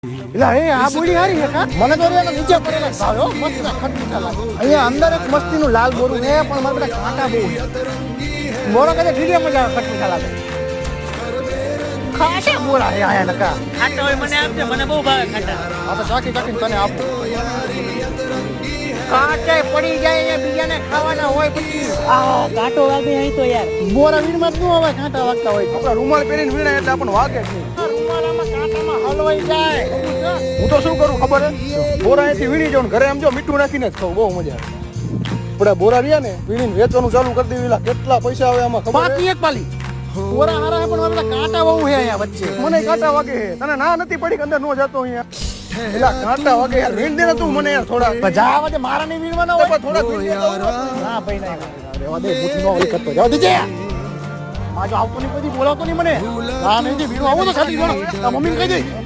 એટલે હે આ બોડી હારી છે કા મને તો એનો નીચે પડેલા ભાવ હો મસ્ત ખટખટા લાગે અહીંયા અંદર એક મસ્તીનું લાલ બોરું છે પણ મારા બધા કાંટા બહુ છે બોરો કદે ઠીડિયા મજા ખટખટા લાગે ખાટા બોરા હે આયા નકા ખાટા હોય મને આપજે મને બહુ ભાવે ખાટા આ તો ચાકી ચાકીને તને આપું કાંટા પડી જાય અહીંયા બીજાને ખાવાના હોય પછી આ કાંટો વાગે અહીં તો યાર બોરા વીણમાં જ ન આવે કાંટા વાગતા હોય આપણા રૂમાલ પહેરીને વીણે એટલે આપણને વાગે જ નહીં રૂમાલામાં કાંટામાં હલવાઈ જાય હું તો શું કરું ખબર હે બોરા અહીંથી વીણી જાઉં ઘરે આમ જો મીઠું નાખીને જ ખાઉં બહુ મજા આવે આપણા બોરા રહ્યા ને વીણીને વેચવાનું ચાલુ કરી દેવી કેટલા પૈસા આવે આમાં ખબર પાકી એક પાલી બોરા હારા પણ મારા કાંટા બહુ છે અહીંયા વચ્ચે મને કાંટા વાગે છે તને ના નથી પડી કે અંદર નો જતો અહીંયા એલા કાંટા વાગે યાર વીણ દે ને તું મને યાર થોડા જા આવે મારા નહીં વીણવાના હોય થોડા વીણ દે ના ભાઈ ના રેવા દે મુઠી નો ઓલી કરતો જાવ દેજે આ જો આવતો નહીં કોઈ બોલાવતો નહીં મને ના નહીં વીણો આવો તો સાચી વીણો મમ્મીને કહી દે